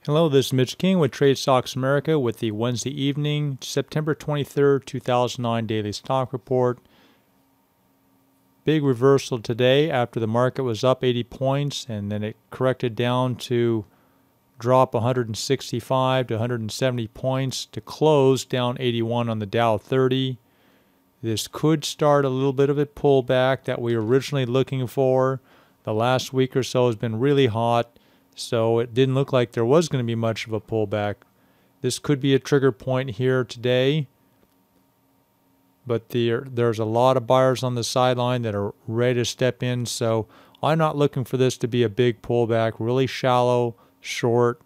Hello, this is Mitch King with Trade Stocks America with the Wednesday evening, September 23rd, 2009 Daily Stock Report. Big reversal today after the market was up 80 points and then it corrected down to drop 165 to 170 points to close down 81 on the Dow 30. This could start a little bit of a pullback that we were originally looking for. The last week or so has been really hot, so it didn't look like there was going to be much of a pullback. This could be a trigger point here today, but there's a lot of buyers on the sideline that are ready to step in, so I'm not looking for this to be a big pullback, really shallow, short,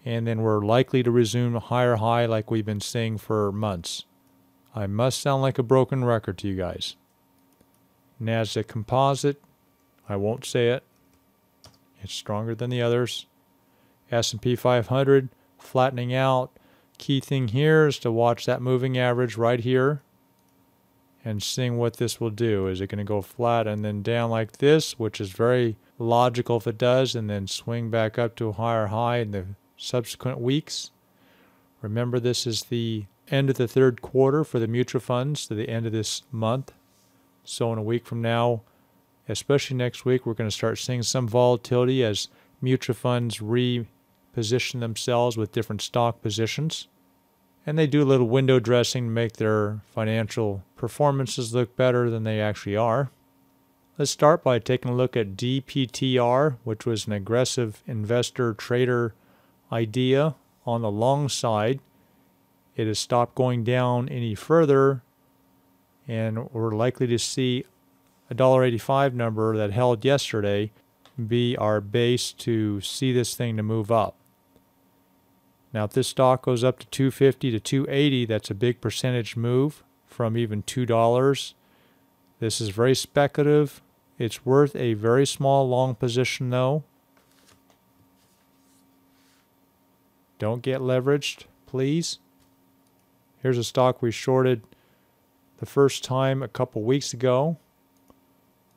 and then we're likely to resume a higher high like we've been seeing for months. I must sound like a broken record to you guys. Nasdaq Composite, I won't say it. It's stronger than the others. S&P 500 flattening out. Key thing here is to watch that moving average right here and seeing what this will do. Is it going to go flat and then down like this, which is very logical if it does, and then swing back up to a higher high in the subsequent weeks? Remember, this is the end of the third quarter for the mutual funds to the end of this month. So in a week from now, especially next week, we're going to start seeing some volatility as mutual funds reposition themselves with different stock positions. And they do a little window dressing to make their financial performances look better than they actually are. Let's start by taking a look at DPTR, which was an aggressive investor trader idea on the long side. It has stopped going down any further, and we're likely to see a $1.85 number that held yesterday be our base to see this thing to move up. Now, if this stock goes up to $2.50 to $2.80, that's a big percentage move from even $2. This is very speculative. It's worth a very small long position, though. Don't get leveraged, please. Here's a stock we shorted the first time a couple weeks ago.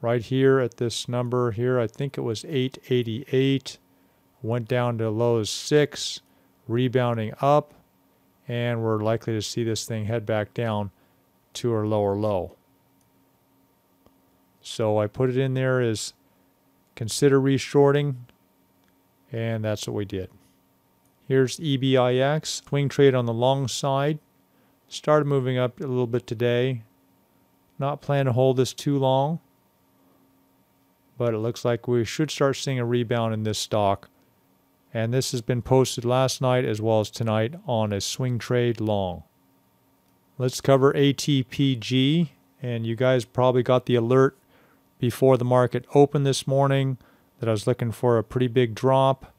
Right here at this number here, I think it was 888, went down to low as 6, rebounding up, and we're likely to see this thing head back down to our lower low. So I put it in there as consider reshorting, and that's what we did. Here's EBIX, swing trade on the long side. Started moving up a little bit today. Not planning to hold this too long, but it looks like we should start seeing a rebound in this stock. And this has been posted last night as well as tonight on a swing trade long. Let's cover ATPG, and you guys probably got the alert before the market opened this morning that I was looking for a pretty big drop,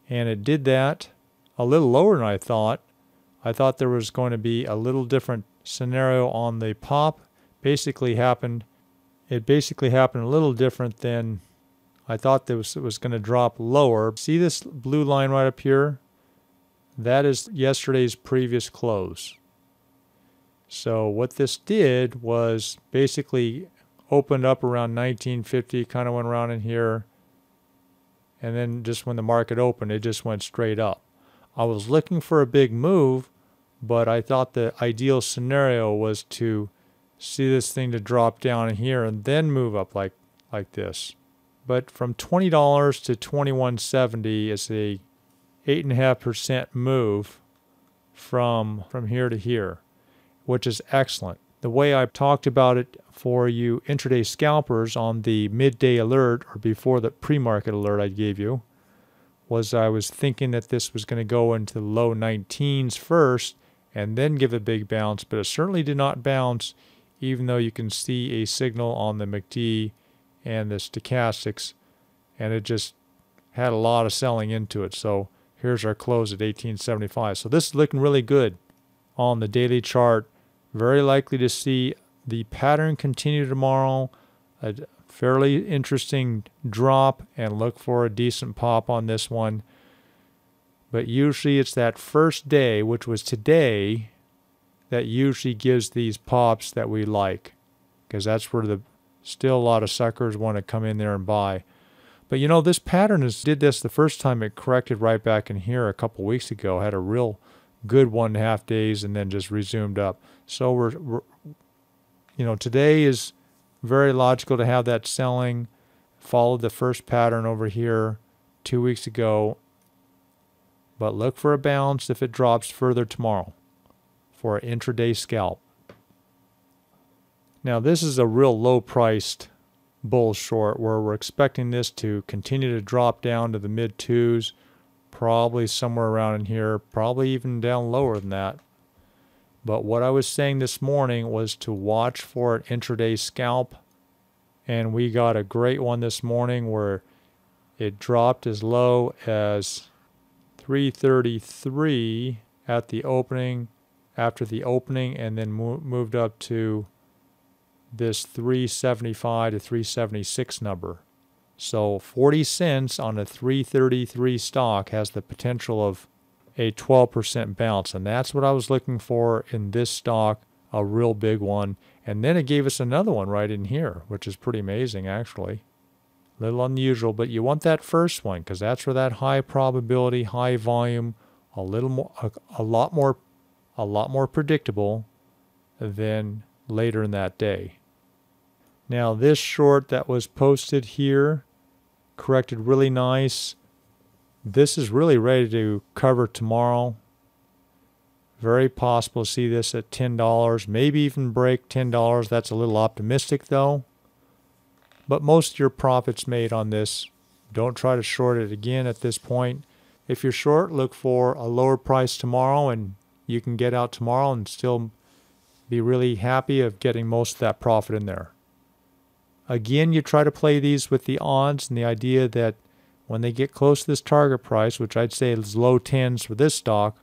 and it did that a little lower than I thought. I thought there was going to be a little different scenario on the pop. It basically happened a little different than I thought it was going to drop lower. See this blue line right up here? That is yesterday's previous close. So what this did was basically opened up around 1950, kind of went around in here, and then just when the market opened, it just went straight up. I was looking for a big move, but I thought the ideal scenario was to see this thing to drop down in here and then move up like this. But from $20 to $21.70 is a 8.5% move from here to here, which is excellent. The way I've talked about it for you intraday scalpers on the midday alert or before the pre-market alert I gave you was I was thinking that this was going to go into the low 19s first and then give a big bounce, but it certainly did not bounce, even though you can see a signal on the MACD and the stochastics, and it just had a lot of selling into it. So here's our close at 1875. So this is looking really good on the daily chart. Very likely to see the pattern continue tomorrow, a fairly interesting drop, and look for a decent pop on this one. But usually it's that first day, which was today, that usually gives these pops that we like, because that's where still a lot of suckers want to come in there and buy. But you know, this pattern did this the first time it corrected right back in here a couple weeks ago. Had a real good 1.5 days and then just resumed up. So we're you know, today is very logical to have that selling. Followed the first pattern over here 2 weeks ago. But look for a bounce if it drops further tomorrow for an intraday scalp. Now this is a real low-priced bull short where we're expecting this to continue to drop down to the mid twos, probably somewhere around in here, probably even down lower than that. But what I was saying this morning was to watch for an intraday scalp, and we got a great one this morning where it dropped as low as 333 at the opening, after the opening, and then moved up to this 375 to 376 number. So 40 cents on a 333 stock has the potential of a 12% bounce, and that's what I was looking for in this stock, a real big one. And then it gave us another one right in here, which is pretty amazing actually. A little unusual, but you want that first one because that's where that high probability, high volume, a lot more predictable than later in that day. Now this short that was posted here corrected really nice. This is really ready to cover tomorrow. Very possible to see this at $10, maybe even break $10. That's a little optimistic though. But most of your profits made on this. Don't try to short it again at this point. If you're short, look for a lower price tomorrow and you can get out tomorrow and still be really happy of getting most of that profit in there. Again, you try to play these with the odds and the idea that when they get close to this target price, which I'd say is low 10s for this stock,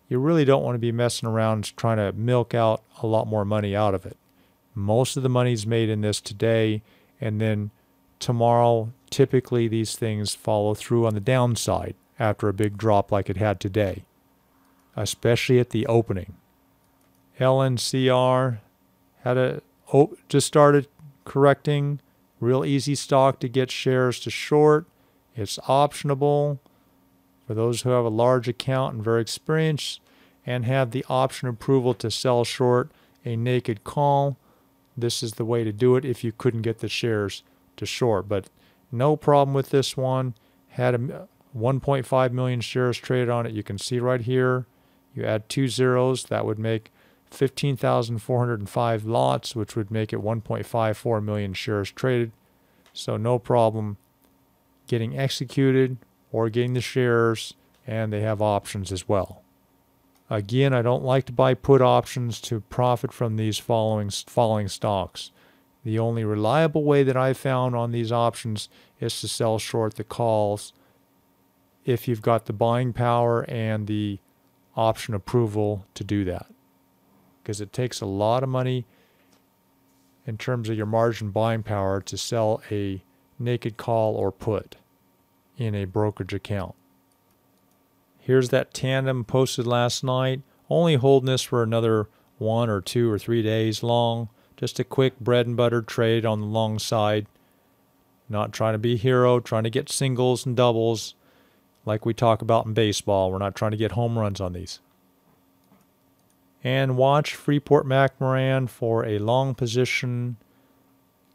you really don't want to be messing around trying to milk out a lot more money out of it. Most of the money's made in this today, and then tomorrow, typically these things follow through on the downside after a big drop like it had today, especially at the opening. LNCR just started correcting. Real easy stock to get shares to short. It's optionable for those who have a large account and very experienced and have the option approval to sell short a naked call. This is the way to do it if you couldn't get the shares to short. But no problem with this one. Had 1.5 million shares traded on it. You can see right here. You add 2 zeros. That would make 15,405 lots, which would make it 1.54 million shares traded. So no problem getting executed or getting the shares, and they have options as well. Again, I don't like to buy put options to profit from these falling stocks. The only reliable way that I've found on these options is to sell short the calls if you've got the buying power and the option approval to do that. Because it takes a lot of money in terms of your margin buying power to sell a naked call or put in a brokerage account. Here's that tandem posted last night. Only holding this for another 1 or 2 or 3 days long. Just a quick bread and butter trade on the long side. Not trying to be a hero, trying to get singles and doubles like we talk about in baseball. We're not trying to get home runs on these. And watch Freeport-McMoRan for a long position.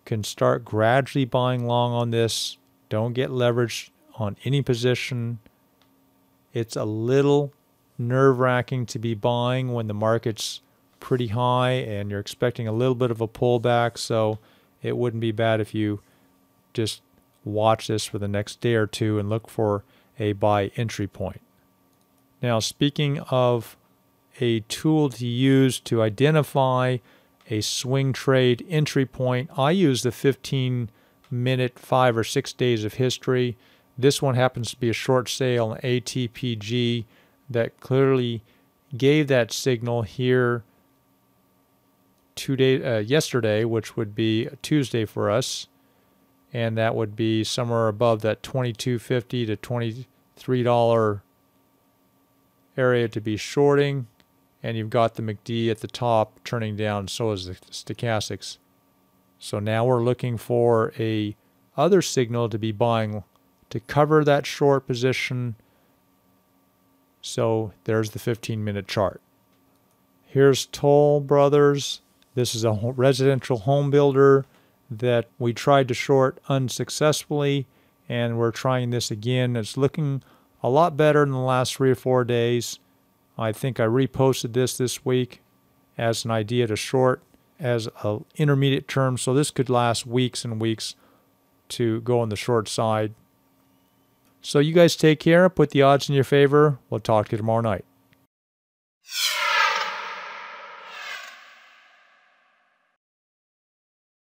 Can start gradually buying long on this. Don't get leveraged on any position. It's a little nerve-wracking to be buying when the market's pretty high and you're expecting a little bit of a pullback, so it wouldn't be bad if you just watch this for the next day or two and look for a buy entry point. Now, speaking of a tool to use to identify a swing trade entry point, I use the 15-minute 5 or 6 days of history. This one happens to be a short sale on ATPG that clearly gave that signal here yesterday, which would be Tuesday for us, and that would be somewhere above that $22.50 to $23 area to be shorting. And you've got the MACD at the top turning down, so is the stochastics. So now we're looking for a other signal to be buying to cover that short position. So there's the 15-minute chart. Here's Toll Brothers. This is a residential home builder that we tried to short unsuccessfully, and we're trying this again. It's looking a lot better in the last 3 or 4 days. I think I reposted this week as an idea to short as an intermediate term, so this could last weeks and weeks to go on the short side. So you guys take care, put the odds in your favor. We'll talk to you tomorrow night.